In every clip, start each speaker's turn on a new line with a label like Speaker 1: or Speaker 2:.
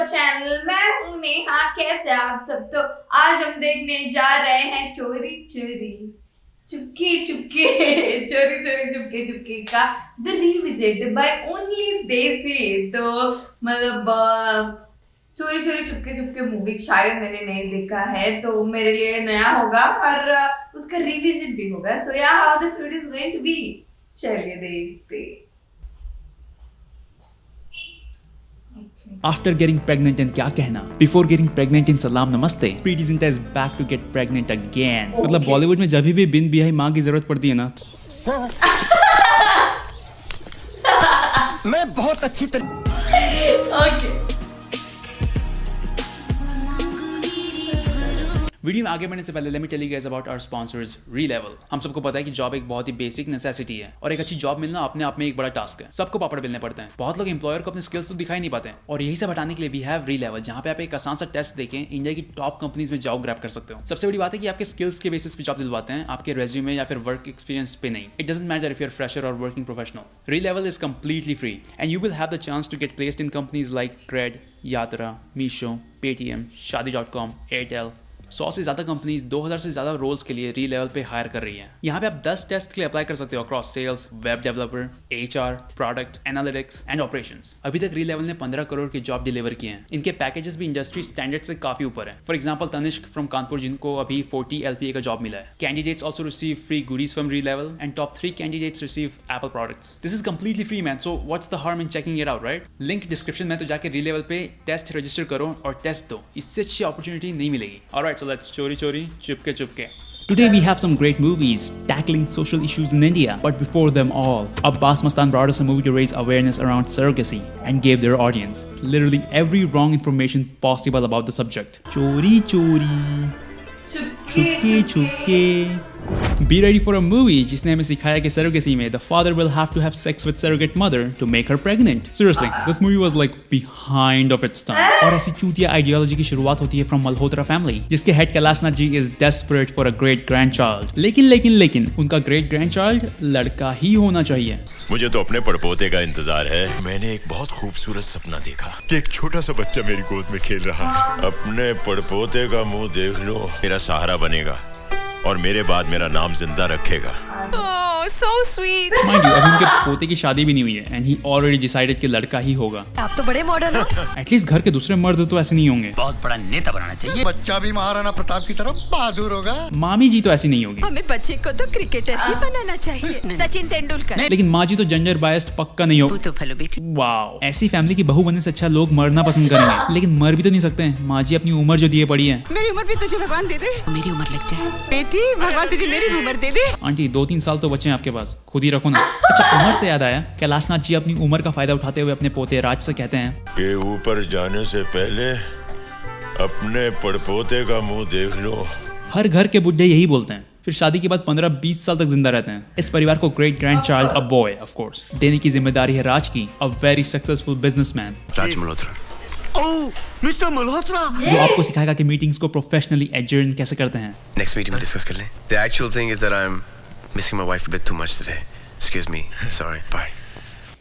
Speaker 1: Channel. मैं हूँ नेहा। कैसे आप सब? तो आज हम देखने जा रहे हैं चोरी चोरी चुपके चुपके चोरी चोरी चुपके चुपके का द रिविजिट बाय ओनली देसी। तो मतलब चोरी चोरी चुपके चुपके मूवी शायद मैंने नहीं देखा है, तो मेरे लिए नया होगा और उसका रिविजिट भी होगा। So yeah how this video is going to be, चलिए देखते।
Speaker 2: After getting pregnant in क्या कहना? Before getting pregnant in सलाम नमस्ते। Preeti Zinta is back to get pregnant again। मतलब बॉलीवुड में जब भी बिन बिहाई माँ की जरूरत पड़ती है ना,
Speaker 3: मैं बहुत अच्छी तरह
Speaker 1: ओके।
Speaker 2: वीडियो में आगे बढ़ने से पहले let me tell you guys about our sponsors Relevel. हम सबको पता है कि जॉब एक बहुत ही बेसिक नेसेसिटी है और एक अच्छी जॉब मिलना अपने आप में एक बड़ा टास्क है। सबको पापड़ बेलने पड़ते हैं। बहुत लोग एम्प्लॉयर को अपने स्किल्स तो दिखाई नहीं पाते हैं और यही सब हटाने के लिए वी हैव रीलेवल, जहां पे आप एक आसान सा टेस्ट देके इंडिया की टॉप कंपनीज में जॉब ग्रैब कर सकते हो। सबसे बड़ी बात है कि आपके स्किल्स के बेसिस पे जॉब दिलवाते हैं, आपके रेज्यूमे या फिर वर्क एक्सपीरियंस पे नहीं। It doesn't matter if you are fresher और working professional. Relevel is completely free and you will have the chance to get placed in companies like ट्रेड, यात्रा, मीशो, पेटीएम, शादी.com, एयरटेल। 100 से ज़्यादा कंपनीज 2000 से ज़्यादा रोल्स के लिए री-लेवल पे हायर कर रही हैं। यहाँ पे आप 10 टेस्ट के लिए अप्लाई कर सकते हो across sales, web developer, HR, product, analytics and operations. अभी तक री-लेवल ने 15 करोड़ के जॉब डिलीवर किए हैं। इनके पैकेजेस भी इंडस्ट्री स्टैंडर्ड से काफी ऊपर है। For example Tanishq from Kanpur, जिनको अभी 40 LPA का जॉब मिला है। Candidates also receive free goodies from Relevel and top 3 candidates receive Apple products. This is completely free man, so what's the harm in checking it out, right? Link description में, तो जाके री-लेवल पे test register करो और test दो। इससे अच्छी opportunity नहीं मिलेगी। ऑलराइट, सो लेट्स चोरी चोरी Chupke Chupke. Today we have some great movies tackling social issues in India. But before them all, Abbas Mastan brought us a movie to raise awareness around surrogacy and gave their audience literally every wrong information possible about the subject. Chori chori, chupke chupke. Be ready for a movie जिसने हमें सिखाया कि surrogacy में the father will have to have sex with surrogate mother to make her pregnant. Seriously, this movie was like behind of its time. और ऐसी चूतिया ideology की शुरुआत होती है from मल्होत्रा family, जिसके head Kailash Nath ji is desperate for a great grandchild. लेकिन उनका great grandchild लड़का ही होना चाहिए।
Speaker 4: मुझे तो अपने पड़पोते का इंतजार है। मैंने एक बहुत खूबसूरत सपना देखा कि एक छोटा सा बच्चा मेरी गोद में खेल रहा है। अपने पड़पोते का मुंह देख लो, मेरा सहारा बनेगा और मेरे बाद मेरा नाम जिंदा रखेगा।
Speaker 5: so sweet.
Speaker 2: Mind you, अभी उनके पोते की शादी भी नहीं हुई है and he already decided कि लड़का ही होगा।
Speaker 5: आप तो बड़े मॉडर्न हो।
Speaker 2: एटलीस्ट घर के दूसरे मर्द तो ऐसे नहीं होंगे।
Speaker 3: बहुत बड़ा नेता बनाना चाहिए।
Speaker 6: बच्चा भी महाराणा प्रताप की तरफ बहादुर होगा।
Speaker 2: मामी जी तो ऐसी नहीं होगी।
Speaker 5: हमें बच्चे को तो क्रिकेटर ही बनाना चाहिए, सचिन तेंदुलकर।
Speaker 2: लेकिन माँ जी तो जेंडर बायस्ड पक्का नहीं हो।
Speaker 5: तो फलो बेटी।
Speaker 2: वाओ, ऐसी फैमिली की बहू बनने से अच्छा लोग मरना पसंद करेंगे, लेकिन मर भी तो नहीं सकते हैं। माँ जी अपनी उम्र जो दिए पड़ी है।
Speaker 5: मेरी उम्र भी तुझे भगवान दे दे। मेरी उम्र लग जाए बेटी, भगवान तुझे मेरी उम्र दे दे।
Speaker 2: आंटी 2-3 साल तो बचे हैं आपके पास, खुद ही रखो ना। अच्छा, उम्र से याद आया, कैलाश नाथ जी अपनी उम्र का फायदा उठाते हुए अपने पोते राज से कहते हैं
Speaker 4: कि ऊपर जाने से पहले अपने पड़पोते का मुंह देख लो।
Speaker 2: हर घर के बुढ़े यही बोलते हैं, फिर शादी के बाद 15-20 साल तक जिंदा रहते हैं। इस परिवार को great grand child, a boy of course, देने की जिम्मेदारी है राज की, a very successful businessman.
Speaker 4: Raj Malhotra.
Speaker 6: Oh, mister Malhotra.
Speaker 2: जो आपको सिखाएगा कि मीटिंग्स को प्रोफेशनली एडजर्न कैसे करते हैं।
Speaker 7: Next meeting में डिस्कस कर लें। The actual thing is that I'm missing my wife a bit too much today. Excuse me. Sorry. Bye.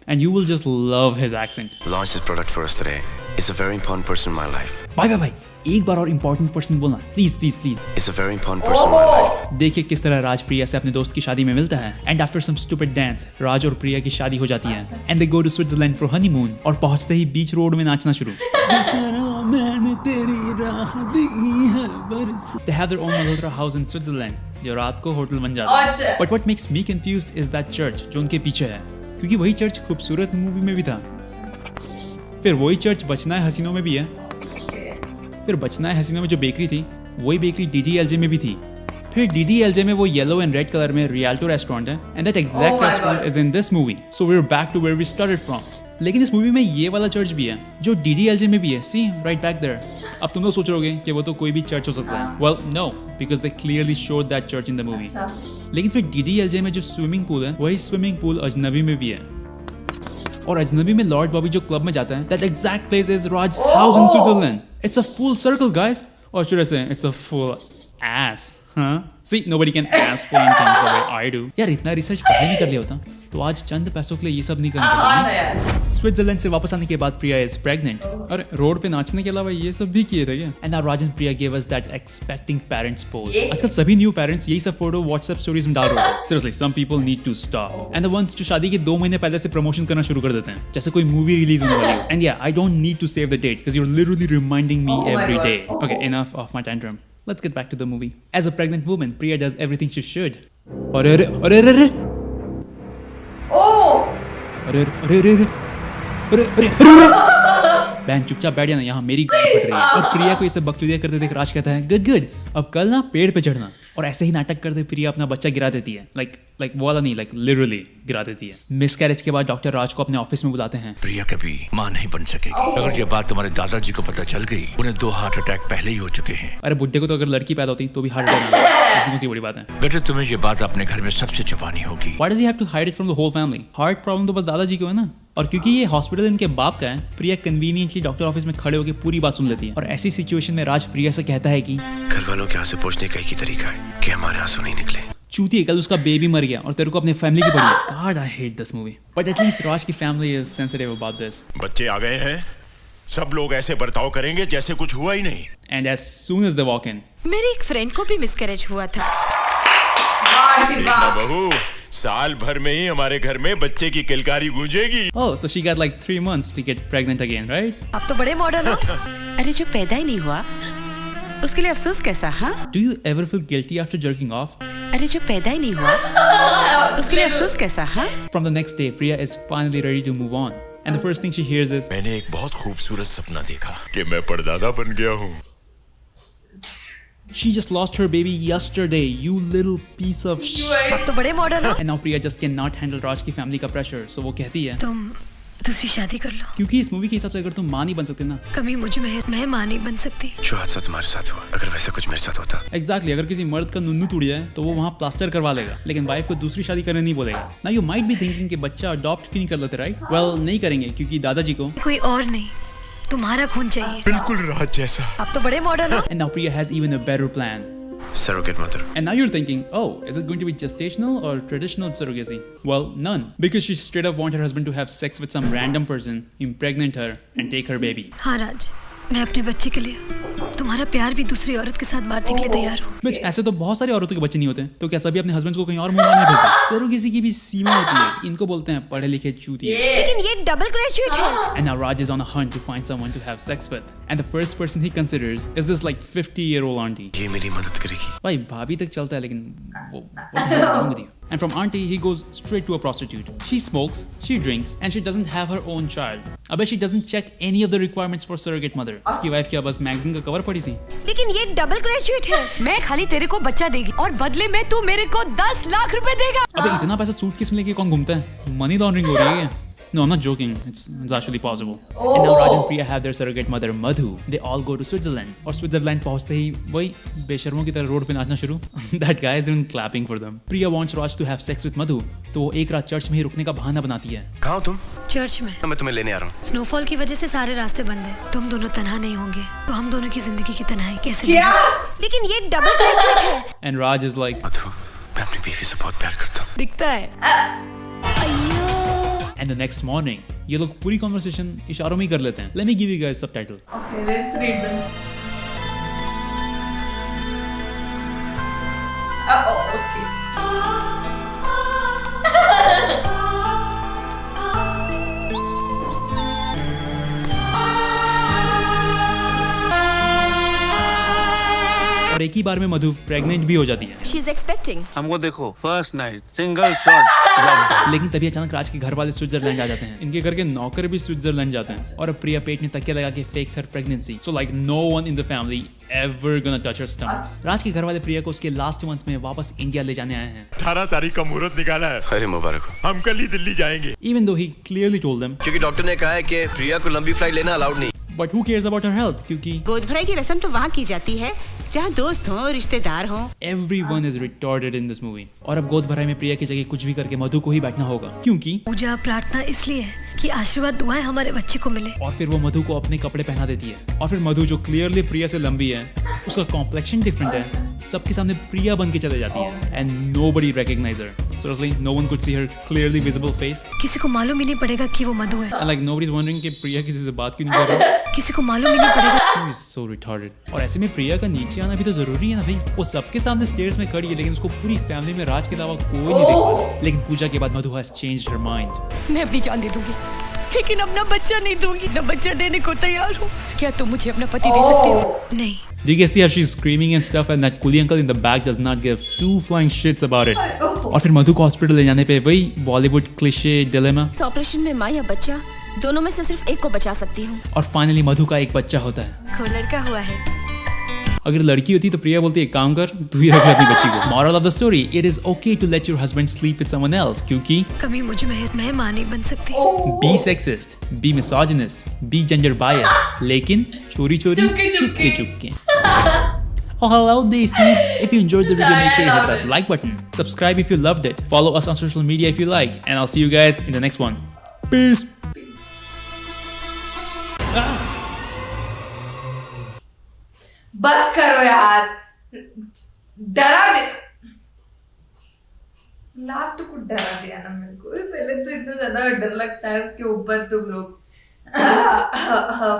Speaker 2: And you will just love his accent.
Speaker 7: Launch this product for us today. It's a very important person in my life.
Speaker 2: भाई एक बार और important person बोलना, please please please.
Speaker 7: It's a very important person in my life.
Speaker 2: देखिए किस तरह राज प्रिया से अपने दोस्त की शादी में मिलता है। And after some stupid dance, Raj और प्रिया की शादी हो जाती है and they go to Switzerland for honeymoon. और पहुंचते ही बीच रोड में नाचना शुरू। They have their own Malhotra house in Switzerland, जो रात को होटल बन जाता है। But what makes me confused is that church जो उनके पीछे है, क्योंकि वही चर्च खूबसूरत मूवी में भी था। फिर वही चर्च बचना है हसीनों में भी है। फिर बचना है हसीनों में जो बेकरी थी, वही बेकरी DDLJ में भी थी। फिर DDLJ में वो येलो एंड रेड कलर में रियल्टो रेस्टोरेंट है and that exact restaurant is in this movie. So we are back to where we started from. लेकिन इस मूवी में ये वाला चर्च भी है जो DDLJ में भी है। सी राइट बैक देयर। अब तुम लोग सोच रहोगे कि वो तो कोई भी चर्च हो सकता है। Well no, because they clearly showed that church in the movie. लेकिन फिर DDLJ में जो स्विमिंग पूल है, वही स्विमिंग पूल अजनबी में भी है। और अजनबी में लॉर्ड बॉबी जो क्लब में जाता है, that exact place is Raj house in Switzerland. It's a full circle guys, और शुरू से it's a full ass, huh? See, nobody can explain things the way I do. यार इतना रिसर्च पहले नहीं कर लिया होता तो आज चंद पैसों के लिए ये सब नहीं करना
Speaker 1: हाँ
Speaker 2: पड़ता।
Speaker 1: ना यार।
Speaker 2: स्विट्जरलैंड से वापस आने के बाद प्रिया इज प्रेग्नेंट। अरे रोड पे नाचने के अलावा ये सब भी किए थे क्या? And now Raj and Priya give us that expecting parents pose. आजकल सभी न्यू पेरेंट्स यही सब फोटो व्हाट्सएप स्टोरीज में डाल रहे हैं। Seriously some people need to stop. And the ones जो शादी के 2 महीने पहले से प्रमोशन करना शुरू कर देते हैं जैसे कोई मूवी रिलीज होने वाली हो। And yeah I don't need to save the date because you are literally reminding me
Speaker 1: Oh my
Speaker 2: every
Speaker 1: God.
Speaker 2: Day. Okay enough of my tantrum. Let's get back to the movie. As a pregnant woman, Priya does everything she should. अरे अरे अरे अरे अरे
Speaker 1: ओह
Speaker 2: अरे अरे अरे अरे अरे अरे अरे बहन चुपचाप बैठ जाना, यहाँ मेरी गांड फट रही है। और प्रिया को ये सब बकचोदियां करते देख राज कहता है गुड गुड, अब कल ना पेड़ पे चढ़ना। और ऐसे ही नाटक करते प्रिया अपना बच्चा गिरा देती है। लाइक वो वाला नहीं, लाइक लिटरली गिरा देती है। मिसकैरेज के बाद डॉक्टर राज को अपने ऑफिस में बुलाते हैं।
Speaker 3: प्रिया कभी माँ नहीं बन सकेगी। अगर ये बात तुम्हारे दादाजी को पता चल गई, उन्हें 2 हार्ट अटैक पहले ही हो चुके हैं।
Speaker 2: अरे बुड्ढे को तो अगर लड़की पैदा होती तो भी हार्ट अटैक आता, इसमें बड़ी बात है।
Speaker 3: बेटे तुम्हें ये बात अपने घर में सबसे छुपानी होगी।
Speaker 2: Why does he have to hide it from the whole family? Heart problem तो बस दादाजी को है ना। और क्योंकि ये हॉस्पिटल इनके बाप का है, प्रिया कन्वीनियंटली डॉक्टर ऑफिस में खड़े होकर पूरी बात सुन लेती है। और ऐसी सिचुएशन में राज प्रिया से कहता है कि
Speaker 7: घर वालों के आंसू पोंछने का एक ही तरीका है कि हमारे आंसू नहीं निकले।
Speaker 2: चूती कल उसका बेबी मर गया और तेरे को अपने फैमिली की पड़ी। God, I hate this movie. But at least राज की family is sensitive about this.
Speaker 4: बच्चे आ गए हैं, सब लोग ऐसे बर्ताव करेंगे जैसे कुछ हुआ ही नहीं।
Speaker 2: And as soon as they walk in,
Speaker 8: मेरी एक फ्रेंड को भी मिसकैरेज हुआ था।
Speaker 1: वाह
Speaker 4: देखना
Speaker 1: वाह।
Speaker 4: बहू, साल भर में ही हमारे घर में बच्चे की किलकारी गूंजेगी।
Speaker 2: oh, so she got like 3 months to get pregnant again, right?
Speaker 8: आप तो बड़े मॉडर्न हो।
Speaker 5: अरे जो पैदा ही नहीं हुआ उसके लिए अफसोस कैसा? हाँ,
Speaker 2: Do you ever feel guilty after jerking off?
Speaker 5: अरे जो पैदा ही नहीं हुआ उसके लिए अफसोस कैसा? हाँ,
Speaker 2: From the next day, Priya is finally ready to move on. And the first thing she hears is,
Speaker 4: मैंने एक बहुत खूबसूरत सपना देखा कि मैं परदादा बन गया हूँ।
Speaker 2: she just lost her baby yesterday, you little piece of shit.
Speaker 8: आप तो बड़े मॉडर्न हो।
Speaker 2: And now Priya just cannot handle राज की फैमिली का pressure, so वो कहती है
Speaker 8: तुम दूसरी शादी कर लो।
Speaker 2: क्योंकि इस मूवी के हिसाब से अगर तुम माँ नहीं बन सकते ना।
Speaker 8: कभी मुझ में है, मैं माँ नहीं बन सकती।
Speaker 7: जो हादसा तुम्हारे साथ हुआ, अगर वैसा कुछ मेरे साथ होता।
Speaker 2: एग्जैक्टली अगर किसी मर्द का नुन्नू टूट जाए तो वो वहाँ प्लास्टर करवा लेगा, लेकिन वाइफ को दूसरी शादी करने नहीं बोलेगा। ना यू माइट बी थिंकिंग कि बच्चा अडॉप्ट क्यों नहीं कर लेते, राइट? वेल नहीं करेंगे क्योंकि दादाजी को
Speaker 8: कोई और नहीं, तुम्हारा खून चाहिए।
Speaker 4: बिल्कुल राज जैसा।
Speaker 8: आप तो बड़े मॉडर्न हो।
Speaker 2: And now Priya has even a better plan.
Speaker 7: Surrogate mother.
Speaker 2: And now you're thinking, oh, is it going to be gestational or traditional surrogacy? Well, none. Because she straight up want her husband to have sex with some random person, impregnate her, and take her baby.
Speaker 8: हाँ राज, मैं अपने बच्चे के लिए तुम्हारा प्यार भी दूसरी औरत के साथ बांटने के लिए तैयार हूँ।
Speaker 2: Bitch, ऐसे तो बहुत सारी औरतों के बच्चे नहीं होते, तो क्या सभी अपने हस्बैंड को कहीं और मुंह मारने भेजते? सरोगेसी की भी सीमा होती है, इनको बोलते हैं पढ़े लिखे चूतिए।
Speaker 8: लेकिन ये डबल ग्रेजुएट है।
Speaker 2: And now Raj is on a hunt to find someone to have sex with. And the first person he considers is this like 50-year-old auntie.
Speaker 7: ये मेरी मदद करेगी।
Speaker 2: भाई भाभी तक चलता है लेकिन what is wrong with you? And from auntie he goes straight to a prostitute. She smokes, she drinks, and she doesn't have her own child. अबे she doesn't check any of the requirements for surrogate mother. इसकी wife क्या बस magazine का cover पड़ी थी?
Speaker 8: लेकिन ये double graduate है।
Speaker 5: मैं खाली तेरे को बच्चा देगी और बदले में तू मेरे को 10 लाख रुपए देगा।
Speaker 2: अबे इतना पैसा सूटकेस में लेके कौन घूमता है? मनी लॉन्ड्रिंग हो रही है क्या? No, I'm not joking. It's actually possible. And now Raj and Priya have their surrogate mother Madhu. They all go to Switzerland. और स्विट्जरलैंड पहुंचते ही वही बेशर्मों की तरह रोड पे नाचना शुरू। That guy is even clapping for them. Priya wants Raj to have sex with Madhu, तो वो एक रात चर्च में ही रुकने का बहाना बनाती है।
Speaker 7: कहाँ हो तुम?
Speaker 8: चर्च में।
Speaker 7: मैं तुम्हें लेने आ रहा हूँ।
Speaker 8: स्नोफॉल की वजह से सारे रास्ते बंद हैं। तुम दोनों तन्हा नहीं होंगे तो हम दोनों की जिंदगी की तन्हाई कैसे
Speaker 1: क्या?
Speaker 8: निभाएं? लेकिन ये डबल ग्रेजुएट है।
Speaker 2: And Raj is like,
Speaker 7: मधु, मैं अपनी बीवी से बहुत प्यार करता हूँ।
Speaker 5: दिखता है।
Speaker 2: and the next morning, ये लोग पूरी conversation इशारों में ही कर लेते हैं। Let me give you guys subtitle.
Speaker 1: Okay, let's read them. Oh, okay.
Speaker 2: और एक ही बार में मधु प्रेग्नेंट भी हो जाती है।
Speaker 8: She is expecting.
Speaker 6: हमको देखो, फर्स्ट नाइट सिंगल शॉट।
Speaker 2: लेकिन तभी अचानक राज के घर वाले स्विट्जरलैंड आ जाते हैं। इनके घर के नौकर भी स्विट्जरलैंड जाते हैं और अब प्रिया पेट में तकिया लगा के fakes her pregnancy. So like no one in the family ever gonna touch her stomach. Raj के घर वाले प्रिया को उसके लास्ट मंथ में वापस इंडिया ले जाने आए हैं।
Speaker 4: 18 तारीख का मुहूर्त निकाला है।
Speaker 7: अरे मुबारक हो।
Speaker 4: हम कल ही दिल्ली जाएंगे।
Speaker 2: Even though he clearly told them,
Speaker 7: क्योंकि डॉक्टर ने कहा है कि प्रिया को लंबी फ्लाइट लेना अलाउड नहीं।
Speaker 2: but who cares about her health? क्योंकि
Speaker 5: गोद भराई की रस्म तो वहाँ की जाती है जहाँ दोस्त हो, रिश्तेदार हो।
Speaker 2: everyone is retarded in this movie. और अब गोद भराई में प्रिया की जगह कुछ भी करके मधु को ही बैठना होगा, क्योंकि
Speaker 8: पूजा प्रार्थना इसलिए है कि आशीर्वाद दुआएं हमारे बच्चे को मिले।
Speaker 2: और फिर वो मधु को अपने कपड़े पहना देती है। और फिर मधु जो क्लियरली प्रिया से लंबी है, उसका कॉम्प्लेक्शन डिफरेंट है, सबके सामने प्रिया बन के चले जाती है and nobody recognize her. Seriously, no one could see her clearly visible face.
Speaker 8: किसी को मालूम ही नहीं पड़ेगा कि वो मधु है।
Speaker 2: And like nobody's wondering कि प्रिया किसी से बात क्यों नहीं कर रही।
Speaker 8: किसी को मालूम ही नहीं पड़ेगा।
Speaker 2: She is so retarded. और ऐसे में प्रिया का नीचे आना भी तो जरूरी है ना भाई। वो सबके सामने स्टेयर्स में खड़ी है, लेकिन उसको पूरी फैमिली में राज के अलावा कोई नहीं देख पा रहा। लेकिन पूजा के बाद मधु has changed her mind.
Speaker 5: मैं अपनी जान दे दूंगी, लेकिन अपना बच्चा नहीं दूंगी। न बच्चा देने को तैयार हूँ। क्या तुम मुझे अपना पति दे सकते हो?
Speaker 8: नहीं।
Speaker 2: Do you guys see how she's screaming and stuff and that coolie uncle in the back does not give two flying shits about it. और फिर मधु को हॉस्पिटल ले जाने पे वही बॉलीवुड क्लिशे डिलेमा।
Speaker 9: इस ऑपरेशन में माँ या बच्चा दोनों में से सिर्फ एक को बचा सकती हूँ।
Speaker 2: और फाइनली मधु का एक बच्चा होता है।
Speaker 8: को लड़का हुआ है।
Speaker 2: अगर लड़की होती तो प्रिया बोलती एक काम कर, तू ही रख ले अपनी बच्ची को। Moral of the story, it is okay to let your husband sleep with someone else क्योंकि
Speaker 8: कभी मुझ में है, मैं माँ नहीं बन सकती।
Speaker 2: be sexist, be misogynist, be gender biased, लेकिन चोरी चोरी Chupke Chupke. Oh hello Daisies, if you enjoyed the video make sure you hit that like button, subscribe if you loved it, follow us on social media if you like, and I'll see you guys in the next one. Peace.
Speaker 1: बस करो यार, डरा दे। Last को डरा दिया ना मेरे को। पहले तो इतना ज्यादा डर लगता है उसके ऊपर तुम लोग।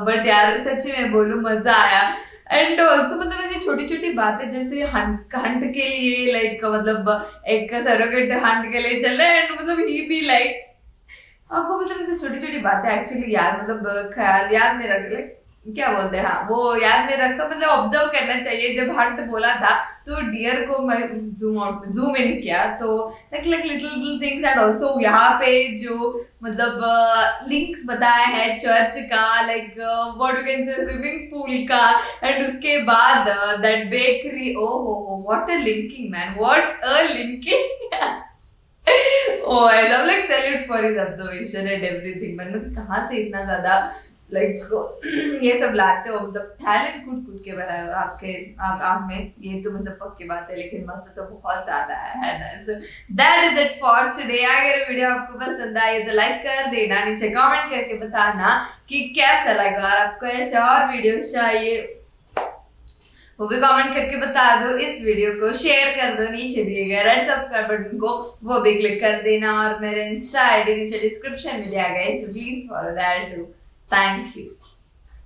Speaker 1: बट यार सच्ची में बोलूं मजा आया। एंड ऑल्सो मतलब ऐसी छोटी छोटी बातें जैसे हंट के लिए लाइक मतलब एक सरोगेट हंट के लिए चल रहे हैं एंड मतलब ही भी लाइक आपको मतलब ऐसे छोटी छोटी बातें एक्चुअली याद मतलब ख्याल याद में रख ले क्या बोलते हैं हाँ वो याद में रखा मतलब ऑब्जर्व करना चाहिए। जब हंट बोला था तो डियर को मैं जूम इन किया तो like little things and also यहाँ पे जो मतलब लिंक्स बताया है चर्च का like what you can say swimming pool का एंड उसके बाद that bakery oh what a linking man what a linking oh I love like salute for his observation and everything man मतलब कहाँ से इतना ज़्यादा like ये सब लाते हो मतलब टैलेंट कूट के भरा है आपके आप में ये तो मतलब पक्की बात है लेकिन मजा तो बहुत ज़्यादा है ना। so that is it for today। अगर वीडियो आपको पसंद आई तो लाइक कर देना, नीचे कमेंट करके बताना कि कैसा लगा और आपको ऐसे और वीडियो चाहिए वो भी कमेंट करके बता दो। इस वीडियो को शेयर कर दो, नीचे दिए गए रेड सब्सक्राइब बटन को वो भी क्लिक कर देना और मेरे इंस्टा आईडी नीचे डिस्क्रिप्शन में दिया गया है, so please follow that too. Thank you.